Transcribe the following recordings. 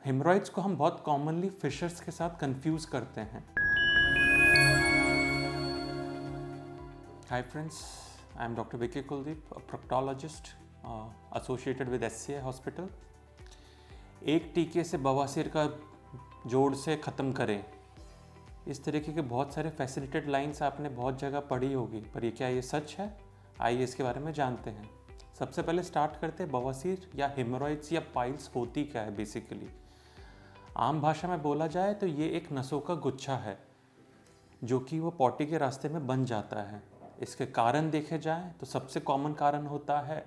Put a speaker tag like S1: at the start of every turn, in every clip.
S1: Haemorrhoids को हम बहुत कॉमनली फिशर्स के साथ कंफ्यूज करते हैं। Hi friends, I am doctor Vicky Kuldeep, a proctologist associated with SCI hospital. एक टीके से बवासीर का जोड़ से ख़त्म करें, इस तरीके के बहुत सारे फैसिलिटेड लाइंस आपने बहुत जगह पढ़ी होगी, पर ये क्या ये सच है? आइए इसके बारे में जानते हैं। सबसे पहले स्टार्ट करते हैं बवासीर या हेमरॉइड्स या पाइल्स होती क्या है। बेसिकली आम भाषा में बोला जाए तो ये एक नसों का गुच्छा है जो कि वो पॉटी के रास्ते में बन जाता है। इसके कारण देखे जाएं तो सबसे कॉमन कारण होता है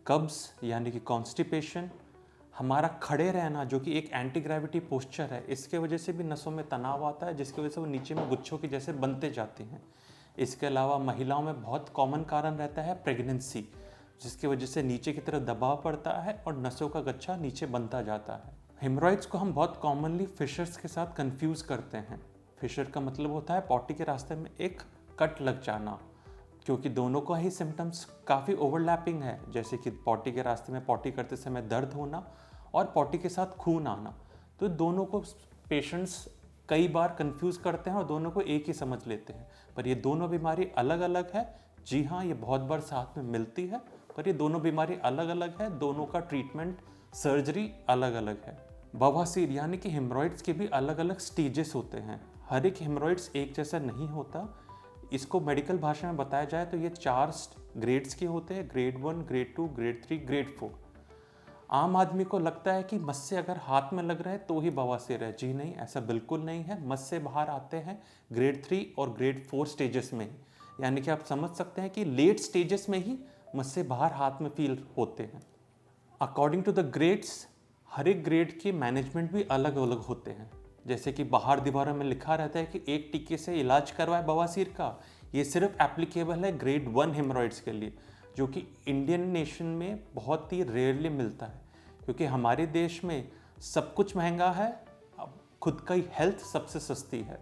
S1: कब्ज यानी कि कॉन्स्टिपेशन। हमारा खड़े रहना जो कि एक एंटी ग्रेविटी पोस्चर है, इसके वजह से भी नसों में तनाव आता है, जिसकी वजह से वो नीचे में गुच्छों की जैसे बनते जाती हैं। इसके अलावा महिलाओं में बहुत कॉमन कारण रहता है प्रेगनेंसी, जिसकी वजह से नीचे की तरफ दबाव पड़ता है और नसों का गच्छा नीचे बनता जाता है। हेमरॉइड्स को हम बहुत कॉमनली फिशर्स के साथ कंफ्यूज करते हैं। फिशर का मतलब होता है पॉटी के रास्ते में एक कट लग जाना, क्योंकि दोनों का ही सिम्टम्स काफ़ी ओवरलैपिंग है, जैसे कि पॉटी के रास्ते में पॉटी करते समय दर्द होना और पॉटी के साथ खून आना। तो दोनों को पेशेंट्स कई बार कंफ्यूज करते हैं और दोनों को एक ही समझ लेते हैं, पर ये दोनों बीमारी अलग अलग है। जी हाँ, ये बहुत बार साथ में मिलती है, पर ये दोनों बीमारी अलग अलग है। दोनों का ट्रीटमेंट, सर्जरी अलग अलग है। बवासीर यानी कि हेमरॉइड्स के भी अलग अलग स्टेजेस होते हैं। हर एक हेमरॉइड्स एक जैसा नहीं होता। इसको मेडिकल भाषा में बताया जाए तो ये 4 ग्रेड्स के होते हैं: ग्रेड 1, ग्रेड 2, ग्रेड 3, ग्रेड 4। आम आदमी को लगता है कि मस्से अगर हाथ में लग रहा है तो ही बवासीर है। जी नहीं, ऐसा बिल्कुल नहीं है। मस्से बाहर आते हैं ग्रेड 3 और ग्रेड 4 स्टेजेस में ही, यानी कि आप समझ सकते हैं कि लेट स्टेजेस में ही मस्से बाहर हाथ में फील होते हैं। अकॉर्डिंग टू द ग्रेड्स, हर एक ग्रेड के मैनेजमेंट भी अलग अलग होते हैं। जैसे कि बाहर दीवारों में लिखा रहता है कि एक टीके से इलाज करवाए बवासीर का, ये सिर्फ एप्लीकेबल है ग्रेड 1 हेमरॉइड्स के लिए, जो कि इंडियन नेशन में बहुत ही रेयरली मिलता है, क्योंकि हमारे देश में सब कुछ महंगा है, खुद का ही हेल्थ सबसे सस्ती है।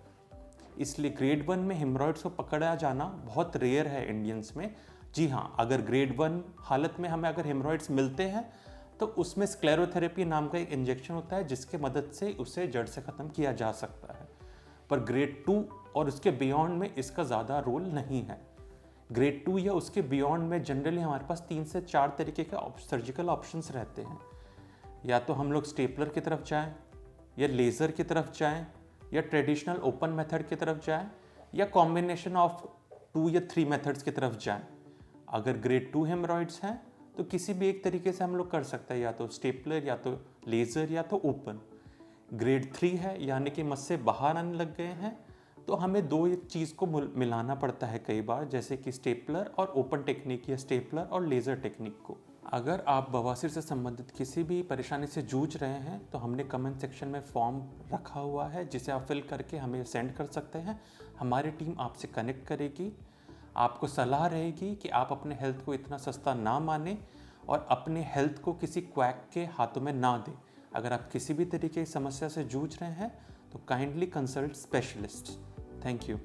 S1: इसलिए ग्रेड 1 में हेमरॉइड्स को पकड़ा जाना बहुत रेयर है इंडियंस में। जी हाँ, अगर ग्रेड 1 हालत में हमें अगर हेमरॉइड्स मिलते हैं तो उसमें स्क्लेरोथेरेपी नाम का एक इंजेक्शन होता है, जिसके मदद से उसे जड़ से ख़त्म किया जा सकता है। पर ग्रेड 2 और उसके बियॉन्ड में इसका ज़्यादा रोल नहीं है। ग्रेड 2 या उसके बियॉन्ड में जनरली हमारे पास 3 से 4 तरीके के सर्जिकल ऑप्शंस रहते हैं। या तो हम लोग स्टेपलर की तरफ जाएं, या लेज़र की तरफ जाएं, या ट्रेडिशनल ओपन मेथड की तरफ जाएं, या कॉम्बिनेशन ऑफ 2 या 3 मेथड्स की तरफ जाएं। अगर ग्रेड 2 हेमरॉइड्स हैं तो किसी भी एक तरीके से हम लोग कर सकते हैं, या तो स्टेपलर, या तो लेज़र, या तो ओपन। ग्रेड 3 है यानी कि मस्से बाहर आने लग गए हैं, तो हमें 2 चीज़ को मिलाना पड़ता है कई बार, जैसे कि स्टेपलर और ओपन टेक्निक, या स्टेपलर और लेज़र टेक्निक को। अगर आप बवासीर से संबंधित किसी भी परेशानी से जूझ रहे हैं तो हमने कमेंट सेक्शन में फॉर्म रखा हुआ है, जिसे आप फिल करके हमें सेंड कर सकते हैं। हमारी टीम आपसे कनेक्ट करेगी। आपको सलाह रहेगी कि आप अपने हेल्थ को इतना सस्ता ना माने और अपने हेल्थ को किसी क्वैक के हाथों में ना दें। अगर आप किसी भी तरीके की समस्या से जूझ रहे हैं तो kindly consult specialist. Thank you.